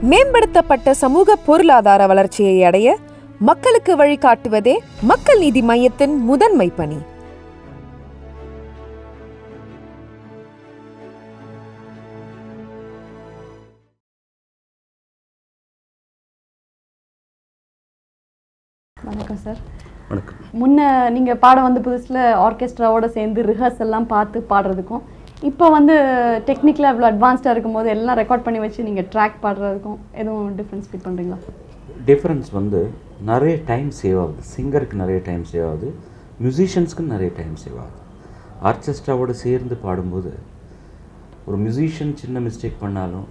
மேம்படுத்தப்பட்ட சமூக பொருளாதார வளர்ச்சியை அடைய மக்களுக்கு வழிகாட்டுவதே மக்கள் நீதி மையத்தின் முதன்மை பணி. வணக்கம் சார். வணக்கம். முன்ன நீங்கள் பாட வந்து புதுசில் ஆர்கெஸ்ட்ராவோட சேர்ந்து ரிஹர்ஸ் எல்லாம் பார்த்து பாடுறதுக்கும் இப்போ வந்து டெக்னிக்கலாக இவ்வளோ அட்வான்ஸ்டாக இருக்கும்போது எல்லாம் ரெக்கார்ட் பண்ணி வச்சு நீங்கள் ட்ராக் பாடுறதுக்கும் எதுவும் டிஃப்ரென்ஸ் ஃபீல் பண்ணுறீங்களா? டிஃப்ரென்ஸ் வந்து நிறைய டைம் சேவ் ஆகுது. சிங்கருக்கு நிறைய டைம் சேவ் ஆகுது, மியூசிஷியன்ஸ்க்கு நிறைய டைம் சேவ் ஆகுது. ஆர்கெஸ்ட்ராவோடு சேர்ந்து பாடும்போது ஒரு மியூசிஷியன் சின்ன மிஸ்டேக் பண்ணாலும்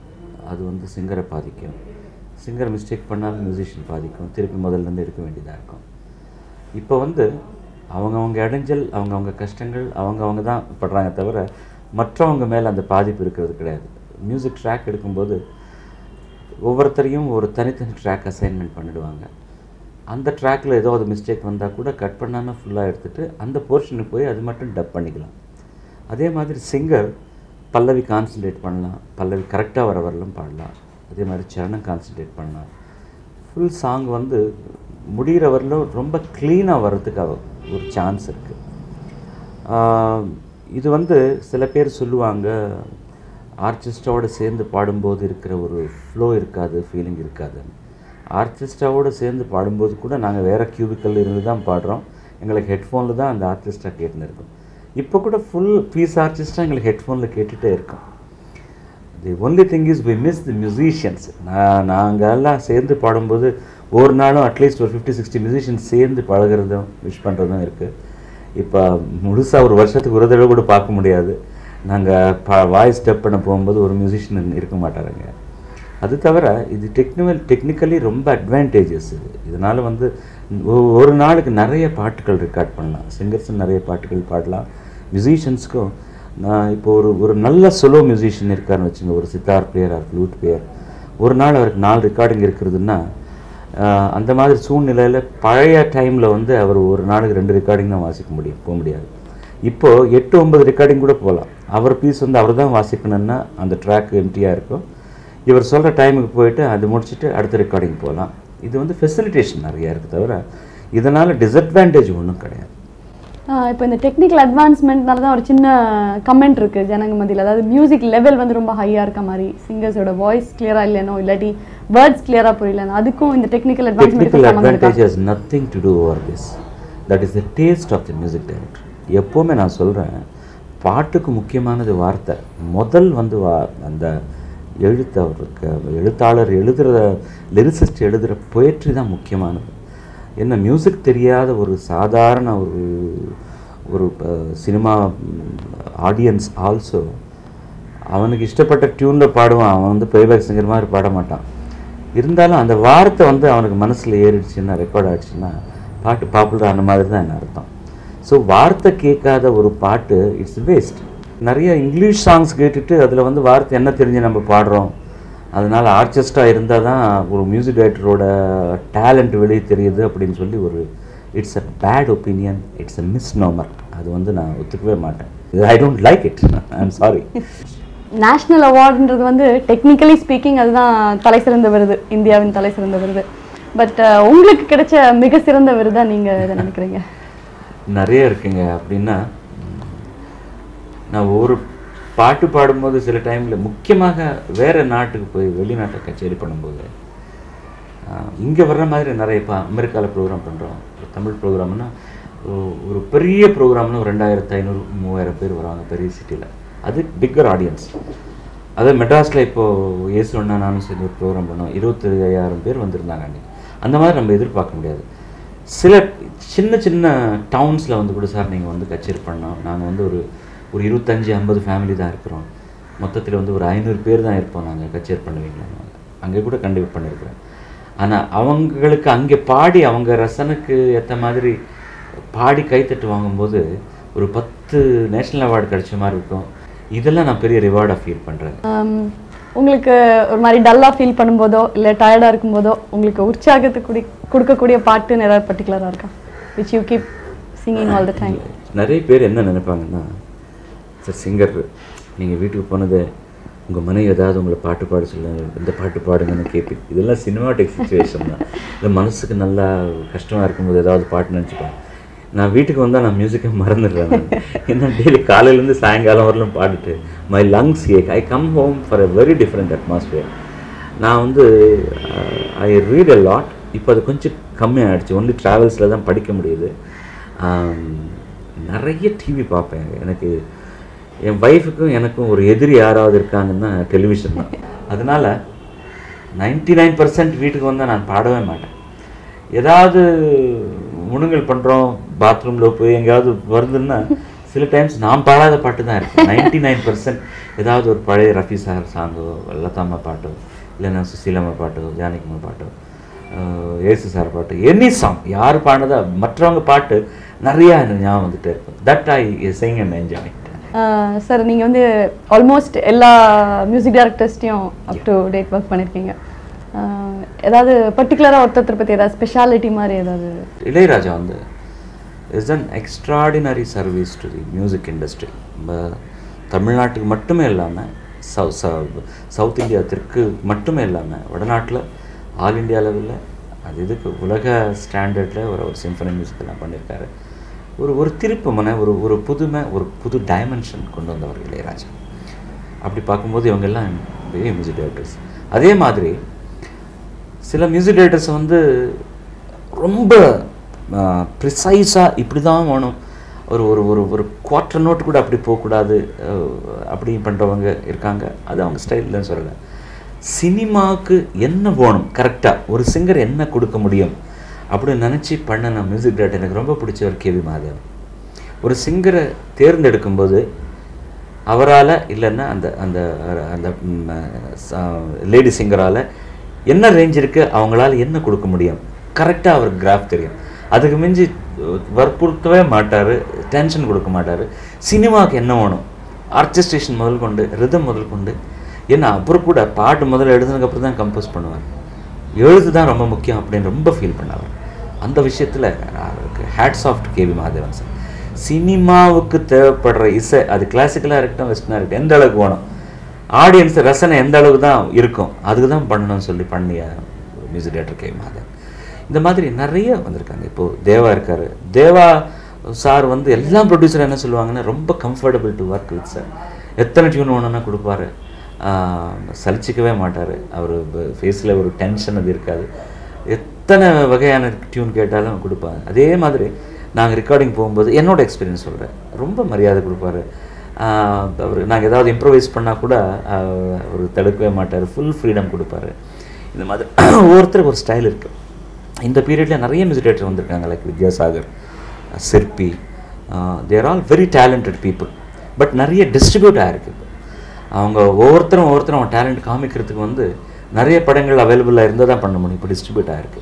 அது வந்து சிங்கரை பாதிக்கும், சிங்கர் மிஸ்டேக் பண்ணாலும் மியூசிஷியன் பாதிக்கும், திருப்பி முதல்லேருந்து எடுக்க வேண்டியதாக இருக்கும். இப்போ வந்து அவங்கவுங்க இடைஞ்சல், அவங்கவுங்க கஷ்டங்கள் அவங்கவுங்க தான் படுறாங்க தவிர மற்றவங்க மேலே அந்த பாதிப்பு இருக்கிறது கிடையாது. மியூசிக் ட்ராக் எடுக்கும்போது ஒவ்வொருத்தரையும் ஒரு தனித்தனி ட்ராக் அசைன்மெண்ட் பண்ணிடுவாங்க. அந்த ட்ராக்கில் ஏதோ ஒரு மிஸ்டேக் வந்தால் கூட கட் பண்ணாமல் ஃபுல்லாக எடுத்துகிட்டு அந்த போர்ஷனுக்கு போய் அது மட்டும் டப் பண்ணிக்கலாம். அதே மாதிரி சிங்கர் பல்லவி கான்சன்ட்ரேட் பண்ணலாம், பல்லவி கரெக்டாக வரலாம் பாடலாம், அதே மாதிரி சரணம் கான்சன்ட்ரேட் பண்ணலாம். ஃபுல் சாங் வந்து முடிகிற வரலும் ரொம்ப க்ளீனாக வர்றதுக்காக ஒரு சான்ஸ் இருக்குது. இது வந்து சில பேர் சொல்லுவாங்க ஆர்கெஸ்ட்ராவோடு சேர்ந்து பாடும்போது இருக்கிற ஒரு ஃப்ளோ இருக்காது, ஃபீலிங் இருக்காதுன்னு. ஆர்கெஸ்ட்ராவோடு சேர்ந்து பாடும்போது கூட நாங்கள் வேறு கியூபிக்கல் இருந்து தான் பாடுறோம், எங்களுக்கு ஹெட்ஃபோனில் தான் அந்த ஆர்கெஸ்ட்ரா கேட்டுன்னு இருக்கோம். இப்போ கூட ஃபுல் பீஸ் ஆர்கெஸ்ட்ரா எங்களுக்கு ஹெட்ஃபோனில் கேட்டுகிட்டே இருக்கோம். The only thing is we miss the musicians. நாங்கள் எல்லாம் சேர்ந்து பாடும்போது ஒரு நாளும் அட்லீஸ்ட் ஒரு 50-60 மியூசிஷியன்ஸ் சேர்ந்து பழகிறதும் விஷ் பண்ணுறதும் இருக்குது. இப்போ முழுசாக ஒரு வருஷத்துக்கு ஒரு தடவை கூட பார்க்க முடியாது. நாங்கள் வாய்ஸ் ஸ்டெப் பண்ண போகும்போது ஒரு மியூசிஷியன் இருக்க மாட்டாருங்க. அது தவிர இது டெக்னிக்கலி ரொம்ப அட்வான்டேஜஸ். இதனால் வந்து ஒரு நாளுக்கு நிறைய பாட்டுகள் ரெக்கார்ட் பண்ணலாம், சிங்கர்ஸ் நிறைய பாட்டுகள் பாடலாம். மியூசிஷியன்ஸ்க்கும் நான் இப்போ ஒரு நல்ல சொலோ மியூசிஷியன் இருக்காருன்னு வச்சுங்க, ஒரு sitar player or flute player, ஒரு நாள் அவருக்கு 4 ரெக்கார்டிங் இருக்கிறதுன்னா அந்த மாதிரி சூழ்நிலையில் பழைய டைமில் வந்து அவர் ஒரு நாளுக்கு 2 ரெக்கார்டிங் தான் போக முடியாது. இப்போது 8-9 ரெக்கார்டிங் கூட போகலாம். அவர் பீஸ் வந்து அவர் தான் வாசிக்கணுன்னா அந்த ட்ராக் எம்டியாக இருக்கும். இவர் சொல்கிற டைமுக்கு போயிட்டு அது முடிச்சுட்டு அடுத்த ரெக்கார்டிங் போகலாம். இது வந்து ஃபெசிலிட்டேஷன் நிறையா இருக்குது தவிர இதனால் டிஸ்அட்வான்டேஜ் ஒன்றும் கிடையாது. இப்போ இந்த டெக்னிக்கல் அட்வான்ஸ்மெண்ட்னால தான் ஒரு சின்ன கமெண்ட் இருக்குது ஜனங்க மத்தியில். அதாவது மியூசிக் லெவல் வந்து ரொம்ப ஹையாக இருக்க மாதிரி, சிங்கர்ஸோட வாய்ஸ் கிளியராக இல்லைனோ இல்லாட்டி வேர்ட்ஸ் கிளியராக புரியலனோ அதுக்கும் இந்த technical advantage has nothing to do over this. That is the taste of the music director. எப்போவுமே நான் சொல்கிறேன், பாட்டுக்கு முக்கியமானது வார்த்தை. முதல் வந்து அந்த எழுத்தாளர் எழுதுகிற லிரிசிஸ்ட் எழுதுகிற பொயட்ரி தான் முக்கியமானது. என்ன மியூசிக் தெரியாத ஒரு சாதாரண ஒரு சினிமா ஆடியன்ஸ் ஆல்சோ அவனுக்கு இஷ்டப்பட்ட டியூனில் பாடுவான். அவன் வந்து ப்ளேபேக் சிங்கர் மாதிரி பாட மாட்டான். இருந்தாலும் அந்த வார்த்தை வந்து அவனுக்கு மனசில் ஏறிடுச்சுன்னா, ரெக்கார்ட் ஆகிடுச்சுன்னா பாட்டு பாப்புலர் ஆன மாதிரி தான் என்ன அர்த்தம். ஸோ வார்த்தை கேட்காத ஒரு பாட்டு இட்ஸ் வேஸ்ட். நிறைய இங்கிலீஷ் சாங்ஸ் கேட்டுட்டு அதில் வந்து வார்த்தை என்ன தெரிஞ்சு நம்ம பாடுறோம். அதனால் ஆர்கெஸ்ட்ரா இருந்தால் தான் ஒரு மியூசிக் டைரக்டரோட டேலண்ட் வெளியே தெரியுது அப்படின்னு சொல்லி ஒரு it's a bad opinion, it's a misnomer. அது வந்து நான் ஒத்துக்கவே மாட்டேன். I don't like it, I am sorry. National அவார்டுன்றது வந்து டெக்னிக்கலி ஸ்பீக்கிங் அதுதான் தலை சிறந்த விருது, இந்தியாவின் தலை சிறந்த விருது. பட் உங்களுக்கு கிடைச்ச மிக சிறந்த விருதா நீங்கள் இதை நினைக்கிறீங்க? நிறைய இருக்குங்க. அப்படின்னா நான் ஒரு பாட்டு பாடும்போது சில டைமில் முக்கியமாக வேறு நாட்டுக்கு போய் வெளிநாட்டை கச்சேரி பண்ணும்போது இங்கே வர்ற மாதிரி நிறைய இப்போ அமெரிக்காவில் ப்ரோக்ராம் பண்ணுறோம். தமிழ் ப்ரோக்ராம்னா ஒரு பெரிய ப்ரோக்ராம்னா ஒரு 2500-3000 பேர் வராங்க பெரிய சிட்டியில். அது பிக்கர் ஆடியன்ஸ். அது மெட்ராஸில் இப்போது ஏசு ஒன்றா நானும் சேர்ந்து ஒரு ப்ரோக்ராம் பண்ணோம், 25,000 பேர் வந்திருந்தாங்க அன்றைக்கி. அந்த மாதிரி நம்ம எதிர்பார்க்க முடியாது. சில சின்ன சின்ன டவுன்ஸில் வந்து கூட சார் நீங்கள் வந்து கச்சேரி பண்ணோம், நாங்கள் வந்து ஒரு 25-50 ஃபேமிலி தான் இருக்கிறோம், மொத்தத்தில் வந்து ஒரு 500 பேர் தான் இருப்போம், நாங்கள் கச்சேரி பண்ணுவீங்களா? அங்கே கூட கண்டிப்பாக பண்ணியிருக்கிறேன். ஆனால் அவங்களுக்கு அங்கே பாடி அவங்க ரசனுக்கு ஏற்ற மாதிரி பாடி கைத்தட்டு வாங்கும்போது ஒரு 10 நேஷ்னல் அவார்டு கிடைச்ச மாதிரி இருக்கும். இதெல்லாம் நான் பெரிய ரிவார்டாக ஃபீல் பண்ணுறேன். உங்களுக்கு ஒரு மாதிரி டல்லாக ஃபீல் பண்ணும்போதோ இல்லை டயர்டாக இருக்கும்போதோ உங்களுக்கு உற்சாகத்துக்கு கொடுக்கக்கூடிய பாட்டுன்னு ஏதாவது பர்டிகுலராக இருக்கா, which you keep singing all the time? நிறைய பேர் என்ன நினைப்பாங்கன்னா, சார் சிங்கர் நீங்கள் வீட்டுக்கு போனது உங்கள் மனைவி ஏதாவது உங்களை பாட்டு பாட சொல்ல இந்த பாட்டு பாடுங்கன்னு கேட்பீங்க. இதெல்லாம் சினிமாட்டிக் சுச்சுவேஷன் தான். இல்லை மனசுக்கு நல்லா கஷ்டமாக இருக்கும்போது ஏதாவது பாட்டு நினச்சிப்பேன். நான் வீட்டுக்கு வந்தால் நான் மியூசிக்கை மறந்துடுறேன். என்ன டெய்லி காலையிலேருந்து சாயங்காலம் வரலும் பாடிட்டு my lungs Ek. I come home for a very different atmosphere. நான் வந்து ஐ ரீட் எ லாட். இப்போ அது கொஞ்சம் கம்மியாகிடுச்சு. ஒன்லி ட்ராவல்ஸில் தான் படிக்க முடியுது. நிறைய டிவி பார்ப்பேன். எனக்கு என் ஒய்ஃபுக்கும் எனக்கும் ஒரு எதிரி யாராவது இருக்காங்கன்னா டெலிவிஷன் தான். அதனால் 99% வீட்டுக்கு வந்தால் நான் பாடவே மாட்டேன். ஏதாவது முணுங்கல் பண்ணுறோம், பாத்ரூமில் போய் எங்கேயாவது வருதுன்னா சில டைம்ஸ் நான் பாடாத பாட்டு தான் இருக்கும். 99% ஏதாவது ஒரு பழைய ரஃபி சார் சாங்கோ, லதாம்மா பாட்டோ, இல்லைன்னா சுசீலம்மா பாட்டோ, ஜானகிம்மா பாட்டோ, ஏசு சார் பாட்டு, எனி சாங் யார் பாடினதா மற்றவங்க பாட்டு நிறையா எனக்கு ஞாபகம் வந்துகிட்டே இருக்கும். That I sing and enjoy. Sir நீங்கள் வந்து ஆல்மோஸ்ட் எல்லா மியூசிக் டைரக்டர்ஸ்டையும் அப் டு டேட் ஒர்க் பண்ணியிருக்கீங்க. ஏதாவது பர்டிகுலராக ஒருத்தர் பற்றி ஏதாவது ஸ்பெஷாலிட்டி மாதிரி ஏதாவது? இளையராஜா வந்து is an extraordinary service to the music industry. நம்ம தமிழ்நாட்டுக்கு மட்டுமே இல்லாமல் சவுத் இந்தியா தெற்கு மட்டுமே இல்லாமல் வடநாட்டில் ஆல் இண்டியா லெவலில் அது இதுக்கு உலக ஸ்டாண்டர்டில் ஒரு சிம்பனி மியூசிக் எல்லாம் பண்ணியிருக்காரு. ஒரு திருப்பு முனை, ஒரு புதுமை, ஒரு புது டைமென்ஷன் கொண்டு வந்தவர் இளையராஜா. அப்படி பார்க்கும்போது இவங்கெல்லாம் பெரிய மியூசிக் டைரக்டர்ஸ். அதே மாதிரி சில மியூசிக் டைரக்டர்ஸ் வந்து ரொம்ப ப்ரிசைஸாக இப்படி தான் வேணும், ஒரு ஒரு ஒரு ஒரு குவார்ட்டர் நோட்டு கூட அப்படி போகக்கூடாது அப்படி பண்ணுறவங்க இருக்காங்க. அது அவங்க ஸ்டைல்னு சொல்லலை. சினிமாவுக்கு என்ன வேணும் கரெக்டாக ஒரு சிங்கர் என்ன கொடுக்க முடியும் அப்படின்னு நினச்சி பண்ணின மியூசிக் டைரக்டர் எனக்கு ரொம்ப பிடிச்சவர் கேவி மகாதேவன். ஒரு சிங்கரை தேர்ந்தெடுக்கும்போது அவரால் இல்லைன்னா அந்த அந்த அந்த லேடி சிங்கரால் என்ன ரேஞ்ச் இருக்குது, அவங்களால என்ன கொடுக்க முடியும் கரெக்டாக அவருக்கு கிராஃப் தெரியும். அதுக்கு மிஞ்சி வற்புறுத்தவே மாட்டார், டென்ஷன் கொடுக்க மாட்டார். சினிமாவுக்கு என்ன வேணும், ஆர்கெஸ்ட்ரேஷன் முதல் கொண்டு ரிதம் முதல் கொண்டு ஏன்னா அப்புறம் கூட பாட்டு முதல்ல எழுதுனதுக்கப்புறம் தான் கம்போஸ் பண்ணுவார். எழுது தான் ரொம்ப முக்கியம் அப்படின்னு ரொம்ப ஃபீல் பண்ணார். அந்த விஷயத்தில் அவருக்கு hats off to KV Mahadevan sir. சினிமாவுக்கு தேவைப்படுற இசை அது கிளாசிக்கலாக இருக்கட்டும் வெஸ்டர்னாக இருக்கட்டும் எந்த அளவுக்கு வேணும், ஆடியன்ஸ் ரசனை எந்த அளவுக்கு தான் இருக்கும் அதுக்கு தான் பண்ணணும்னு சொல்லி பண்ணிய மியூசிக் டைரக்டர் கேவி மகாதேவன். இந்த மாதிரி நிறைய வந்திருக்காங்க. இப்போது தேவா இருக்கார். தேவா சார் வந்து எல்லா ப்ரொடியூசரும் என்ன சொல்லுவாங்கன்னா ரொம்ப comfortable to work with sir. எத்தனை டியூன் வேணும்னா கொடுப்பாரு, சலிச்சிக்கவே மாட்டார். அவர் ஃபேஸில் ஒரு டென்ஷன் அது இருக்காது. எத்தனை வகையான டியூன் கேட்டாலும் கொடுப்பாங்க. அதே மாதிரி நாங்கள் ரெக்கார்டிங் போகும்போது என்னோடய எக்ஸ்பீரியன்ஸ் சொல்கிறேன், ரொம்ப மரியாதை கொடுப்பாரு. அவர் நாங்கள் ஏதாவது இம்ப்ரவைஸ் பண்ணால் கூட அவர் தடுக்கவே மாட்டார், ஃபுல் ஃப்ரீடம் கொடுப்பாரு. இந்த மாதிரி ஒவ்வொருத்தருக்கு ஒரு ஸ்டைல் இருக்குது. இந்த பீரியடில் நிறைய மியூசிக் டைரக்டர் வந்திருக்காங்க, like Vidyasagar, Sirpi. They're all very talented people. But நிறைய டிஸ்ட்ரிபியூட் ஆகிருக்கு. அவங்க ஒவ்வொருத்தரும் அவங்க டேலண்ட் காமிக்கிறதுக்கு வந்து நிறைய படங்கள் அவைலபிளாக இருந்தால் தான் பண்ண முடியும். இப்போ டிஸ்ட்ரிபியூட் ஆகிருக்கு.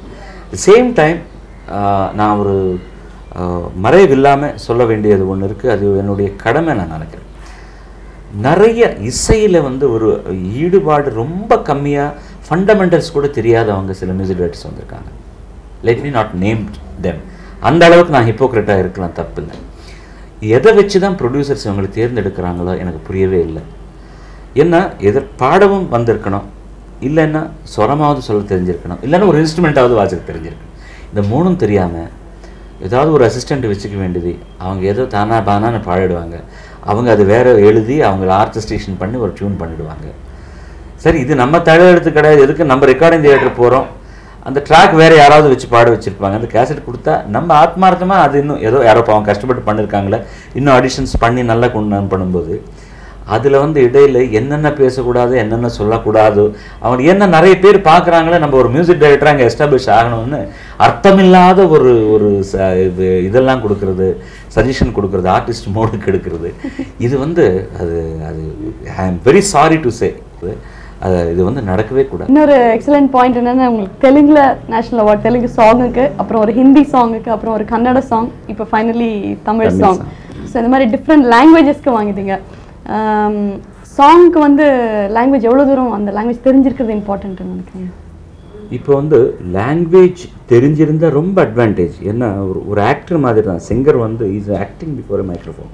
சேம் டைம் நான் ஒரு மறைவில்லாமல் சொல்ல வேண்டியது ஒன்று இருக்குது. அது என்னுடைய கடமை நான் நினைக்கிறேன். நிறைய இசையில் வந்து ஒரு ஈடுபாடு ரொம்ப கம்மியாக ஃபண்டமெண்டல்ஸ் கூட தெரியாதவங்க சில மியூசிக் டைரக்டர்ஸ் வந்திருக்காங்க. Let me not name them. அந்த அளவுக்கு நான் ஹிப்போக்ரட்டாக இருக்கலாம், தப்பு இல்லை. எதை வச்சு தான் ப்ரொடியூசர்ஸ் இவங்களை தேர்ந்தெடுக்கிறாங்களோ எனக்கு புரியவே இல்லை. ஏன்னா பாடவும் வந்திருக்கணும், இல்லைன்னா சொரமாவது சொல்ல தெரிஞ்சிருக்கணும், இல்லைன்னா ஒரு இன்ஸ்ட்ருமெண்ட்டாவது வாசிக்க தெரிஞ்சிருக்கணும். இந்த மூணும் தெரியாமல் ஏதாவது ஒரு அசிஸ்டண்ட் வச்சுக்க வேண்டியது. அவங்க ஏதோ தானா பானான்னு பாடிடுவாங்க. அவங்க அது வேறு எழுதி அவங்கள ஆர்கெஸ்ட்ரேஷன் பண்ணி ஒரு டியூன் பண்ணிவிடுவாங்க. சரி, இது நம்ம தலையெழுத்து கிடையாது. எதுக்கு நம்ம ரெக்கார்டிங் தியேட்டர் போகிறோம், அந்த ட்ராக் வேறு யாராவது வச்சு பாட வச்சுருப்பாங்க. அந்த கேசட் கொடுத்தா நம்ம ஆத்மார்த்தமாக அது இன்னும் ஏதோ யாரோ அவங்க கஷ்டப்பட்டு பண்ணியிருக்காங்களே, இன்னும் ஆடிஷன்ஸ் பண்ணி நல்லா கொண்டு பண்ணும்போது அதில் வந்து இடையில் என்னென்ன பேசக்கூடாது, என்னென்ன சொல்லக்கூடாது, அவங்க என்ன நிறைய பேர் பார்க்குறாங்களே. நம்ம ஒரு மியூசிக் டைரக்டராக அங்கே எஸ்டாப்ளிஷ் ஆகணும்னு அர்த்தமில்லாத ஒரு ஒரு இதெல்லாம் கொடுக்குறது, சஜஷன் கொடுக்குறது, ஆர்டிஸ்ட் மோடுக்கு எடுக்கிறது. இது வந்து அது அது I am very sorry to say, இது வந்து நடக்கவே கூடாது. இன்னொரு எக்ஸலண்ட் பாயிண்ட் என்னன்னா, உங்களுக்கு தெலுங்குல நேஷனல் அவார்ட், தெலுங்கு சாங்குக்கு, அப்புறம் ஒரு ஹிந்தி சாங்குக்கு, அப்புறம் ஒரு கன்னட சாங், இப்போ ஃபைனலி தமிழ் சாங். ஸோ இந்த மாதிரி டிஃப்ரெண்ட் லாங்குவேஜஸ்க்கு வாங்கிட்டீங்க. சாங்க்கு வந்து லாங்குவேஜ் எவ்வளோ தூரம் அந்த லாங்குவேஜ் தெரிஞ்சிருக்கிறது இம்பார்ட்டன்ட்னு நினைக்கிறீங்க? இப்போ வந்து லாங்குவேஜ் தெரிஞ்சிருந்தால் ரொம்ப அட்வான்டேஜ். ஏன்னா ஒரு ஆக்டர் மாதிரி தான் சிங்கர் வந்து இஸ் ஆக்டிங் பிஃபோர் மைக்ரோஃபோன்.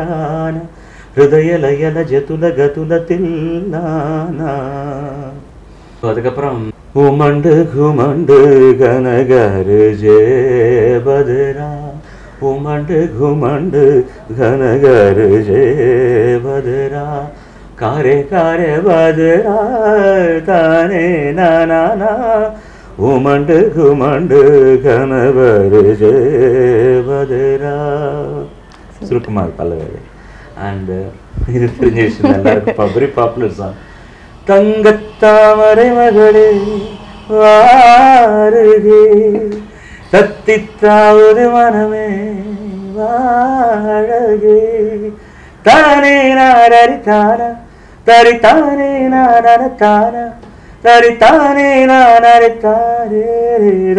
தான ஹிருதயலயல ஜதுல கதுல தில்லானா. அதுக்கப்புறம் உமண்டு குமண்டு கனகரு ஜேபதரா, உமண்டு குமண்டு கனகரு ஜேபதரா, காரே காரே பதரா தானே நானா, உமண்டு குமண்டு கனகரு ஜேபதரா. சுருக்குமார் பல்லவேலை. அண்ட் இது தெரிஞ்ச விஷயம் எல்லாருக்கும் வெரி பாப்புலர் சாங். தங்கத்தாமரை மகளே வாருகே, தத்தித்தாவது மனமே வாழகே, தானே நாரித்தானா தரித்தானே நானத்தானா தரித்தானே நானத்தாரே,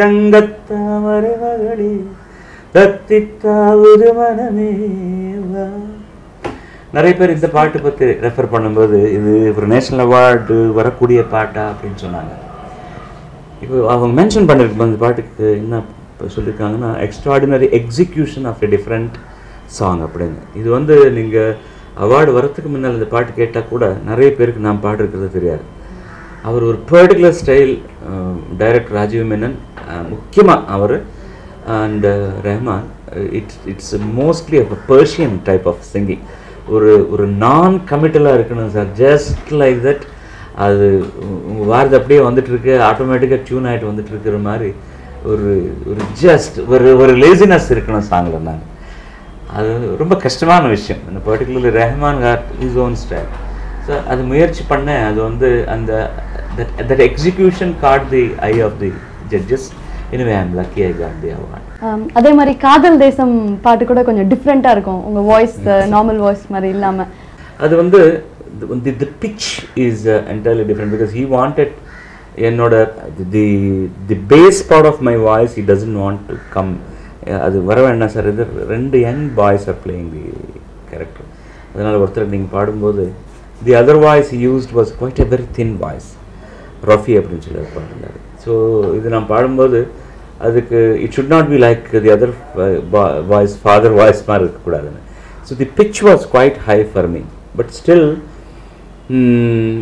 ரங்கத்தாமரை மகளே தத்தித்தாவது மனமே வா. நிறைய பேர் இந்த பாட்டு பற்றி ரெஃபர் பண்ணும்போது இது ஒரு நேஷ்னல் அவார்டு வரக்கூடிய பாட்டா அப்படின்னு சொன்னாங்க. இப்போ அவங்க மென்ஷன் பண்ணியிருக்க இந்த பாட்டுக்கு என்ன சொல்லியிருக்காங்கன்னா extraordinary execution of a different song அப்படின்னு. இது வந்து நீங்கள் அவார்டு வரத்துக்கு முன்னால் இந்த பாட்டு கேட்டால் கூட நிறைய பேருக்கு நான் பாடிருக்கிறது தெரியாது. அவர் ஒரு particular style director Rajiv Menon முக்கியமாக அவர் and Rahman, it's mostly a Persian type of singing. ஒரு நான் கமிட்டலாக இருக்கணும் சார், ஜஸ்ட் லைக் தட். அது உங்கள் வாரது அப்படியே வந்துட்டுருக்கு, ஆட்டோமேட்டிக்காக டியூன் ஆகிட்டு வந்துட்டு இருக்கிற மாதிரி ஒரு ஜஸ்ட் ஒரு லேசினஸ் இருக்கணும் சாங்கில். நான் அது ரொம்ப கஷ்டமான விஷயம். அந்த particularly Rahman got his own style. So அது முயற்சி பண்ணேன். அது வந்து அந்த that execution got the eye of the judges. Anyway, I'm lucky I got the award. அதே மாதிரி காதல் தேசம் பாட்டு கூட கொஞ்சம் டிஃப்ரெண்ட்டாக இருக்கும், உங்கள் வாய்ஸ் நார்மல் வாய்ஸ் மாதிரி இல்லாமல். அது வந்து the pitch is entirely different because he wanted என்னோட the bass part of my voice he doesn't want to come. அது வர வேண்டாம் சார், இது 2 young boys are playing the character. அதனால் ஒருத்தர் நீங்கள் பாடும்போது The other voice he used was quite a very thin voice. Rafi அப்படின்னு சொல்லி பாடினார். ஸோ இது நான் பாடும்போது அதுக்கு it should not be like the other voice father voice மாதிரி இருக்கக்கூடாதுன்னு. So the pitch was quite high for me, but still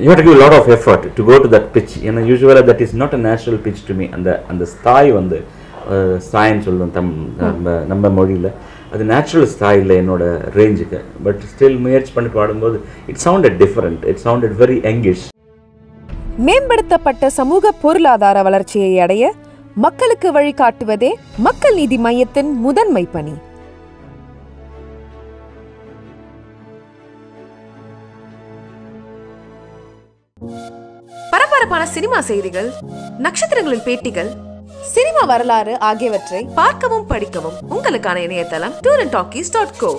you have to give a lot of effort to go to that pitch. Usually that is not a natural pitch to me. அந்த ஸ்தாய் வந்து ஸ்தாயின்னு சொல்லுவோம் நம்ம மொழியில், அது natural ஸ்தாயில் என்னோட ரேஞ்சுக்கு. But still முயற்சி பண்ணி பாடும்போது it sounded different, it sounded very youngish. மேம்படுத்தப்பட்ட சமூக பொருளாதார வளர்ச்சியை அடைய மக்களுக்கு வழிகாட்டுவதே மக்கள் நீதி மையத்தின் முதன்மை பணி. பரபரப்பான சினிமா செய்திகள், நட்சத்திரங்களின் பேட்டிகள், சினிமா வரலாறு ஆகியவற்றை பார்க்கவும் படிக்கவும் உங்களுக்கான இணையதளம் tourantalkies.co.